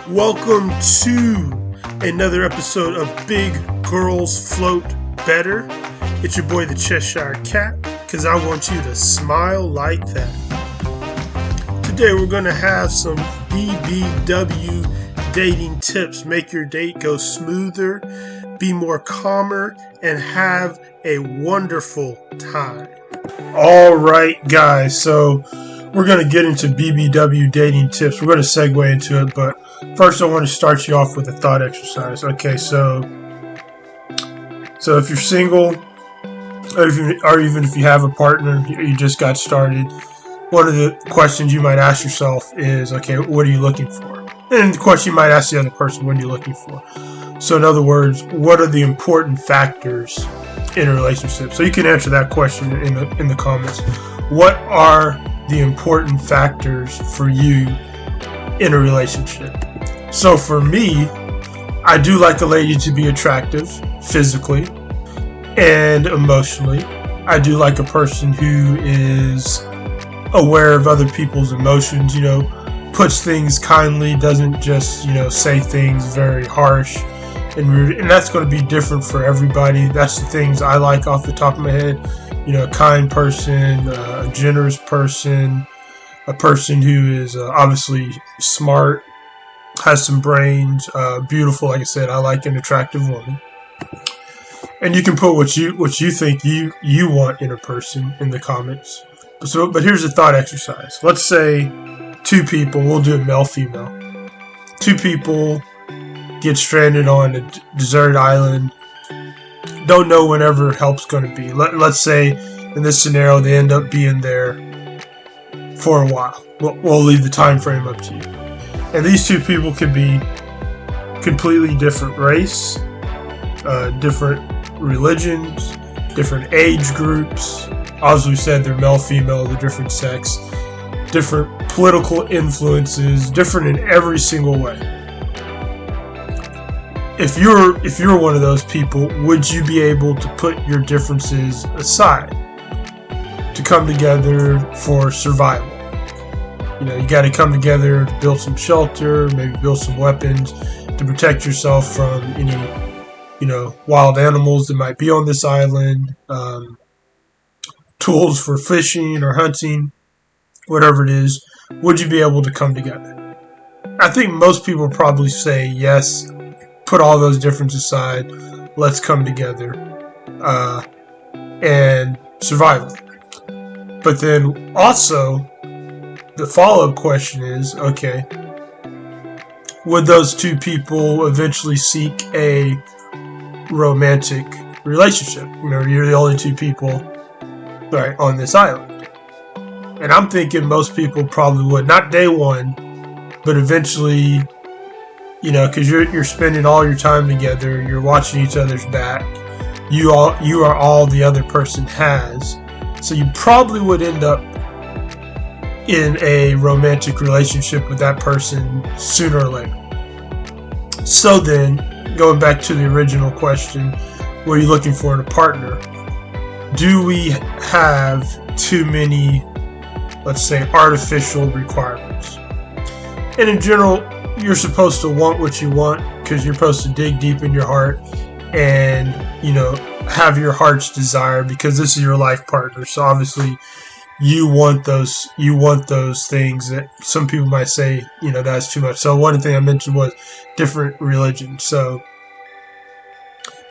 Welcome to another episode of Big Girls Float Better. It's your boy the Cheshire Cat, because I want you to smile like that. Today we're going to have some BBW dating tips. Make your date go smoother, be more calmer, and have a wonderful time. Alright guys, so we're going to get into BBW dating tips. We're going to segue into it, but first I want to start you off with a thought exercise. Okay, so if you're single, or even if you have a partner, you just got started, one of the questions you might ask yourself is, okay, what are you looking for? And the question you might ask the other person, what are you looking for? So in other words, what are the important factors in a relationship? So you can answer that question in the comments. What are the important factors for you in a relationship? So for me, I do like a lady to be attractive physically and emotionally. I do like a person who is aware of other people's emotions, puts things kindly, doesn't just, say things very harsh and rude. And that's going to be different for everybody. That's the things I like off the top of my head. A kind person, a generous person, a person who is obviously smart, has some brains, beautiful. Like I said, I like an attractive woman. And you can put what you think you want in a person in the comments. But here's a thought exercise. Let's say two people, we'll do it male-female. Two people get stranded on a deserted island, don't know whenever help's going to be. Let's say in this scenario they end up being there for a while. We'll leave the time frame up to you. And these two people could be completely different race, different religions, different age groups. As we said, they're male-female, they're different sex, different political influences, different in every single way. If you're one of those people, would you be able to put your differences aside to come together for survival? You got to come together to build some shelter, maybe build some weapons to protect yourself from any, wild animals that might be on this island, tools for fishing or hunting, whatever it is. Would you be able to come together? I think most people probably say yes. Put all those differences aside, let's come together and survive. But then also, the follow-up question is, okay, would those two people eventually seek a romantic relationship? Remember, you're the only two people, right, on this island. And I'm thinking most people probably would, not day one, but eventually, because you're spending all your time together, you're watching each other's back, you are all the other person has, so you probably would end up in a romantic relationship with that person sooner or later. So then, going back to the original question, what are you looking for in a partner? Do we have too many, let's say, artificial requirements? And in general, you're supposed to want what you want because you're supposed to dig deep in your heart and, have your heart's desire because this is your life partner. So obviously you want those things that some people might say, that's too much. So one thing I mentioned was different religions. So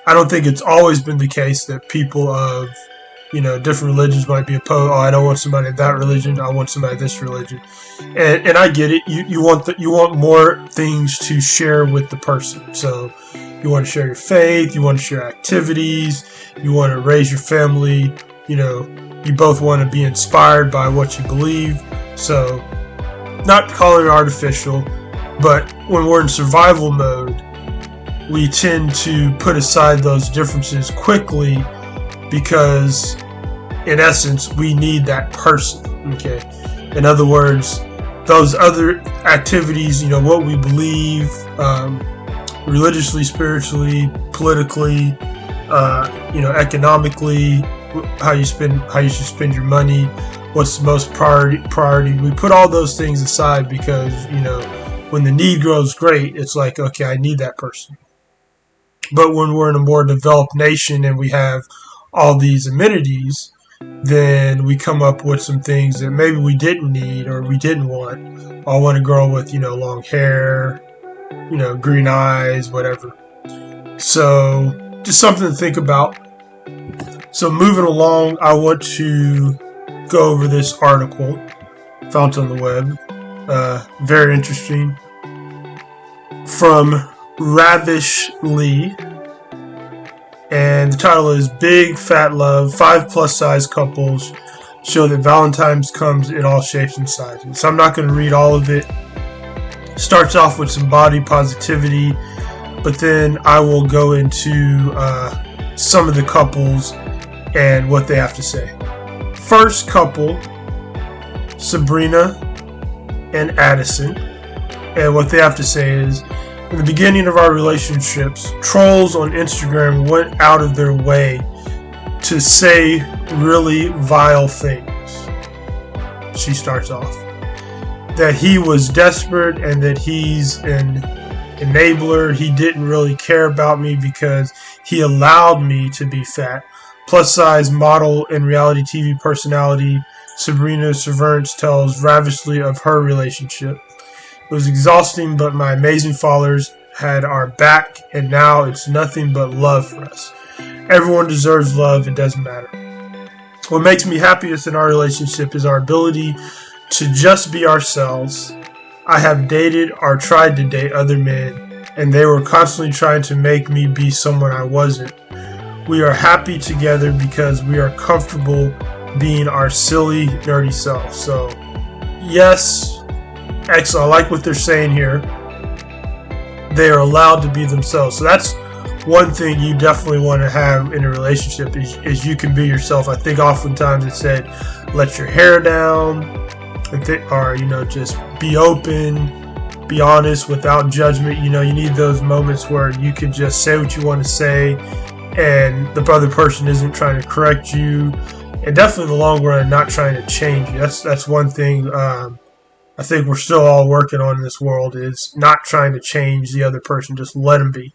I don't think it's always been the case that people of, different religions might be opposed. Oh, I don't want somebody of that religion. I want somebody of this religion. And I get it. You want more things to share with the person. So you want to share your faith. You want to share activities. You want to raise your family. You both want to be inspired by what you believe. So not calling it artificial, but when we're in survival mode, we tend to put aside those differences quickly because, in essence, we need that person, okay? In other words, those other activities, what we believe, religiously, spiritually, politically, economically, how you should spend your money, what's the most priority. We put all those things aside because, when the need grows great, it's like, okay, I need that person. But when we're in a more developed nation and we have all these amenities, then we come up with some things that maybe we didn't need or we didn't want. I want a girl with, long hair, green eyes, whatever. So just something to think about. So moving along, I want to go over this article found on the web. Very interesting. From Ravishly. And the title is Big Fat Love, 5 plus-size couples show that Valentines comes in all shapes and sizes. So I'm not going to read all of it. Starts off with some body positivity, but then I will go into some of the couples and what they have to say. First couple, Sabrina and Addison, and what they have to say is, in the beginning of our relationships, trolls on Instagram went out of their way to say really vile things. She starts off. That he was desperate and that he's an enabler. He didn't really care about me because he allowed me to be fat. Plus size model and reality TV personality Sabrina Severance tells ravishly of her relationship. It was exhausting, but my amazing followers had our back, and now it's nothing but love for us. Everyone deserves love, it doesn't matter. What makes me happiest in our relationship is our ability to just be ourselves. I have dated or tried to date other men, and they were constantly trying to make me be someone I wasn't. We are happy together because we are comfortable being our silly, nerdy self. So, yes, excellent. I like what they're saying here. They are allowed to be themselves. So that's one thing you definitely want to have in a relationship is you can be yourself. I think oftentimes it said, let your hair down, or just be open, be honest without judgment. You need those moments where you can just say what you want to say, and the other person isn't trying to correct you, and definitely in the long run, not trying to change you. That's one thing. I think we're still all working on in this world is not trying to change the other person, just let them be.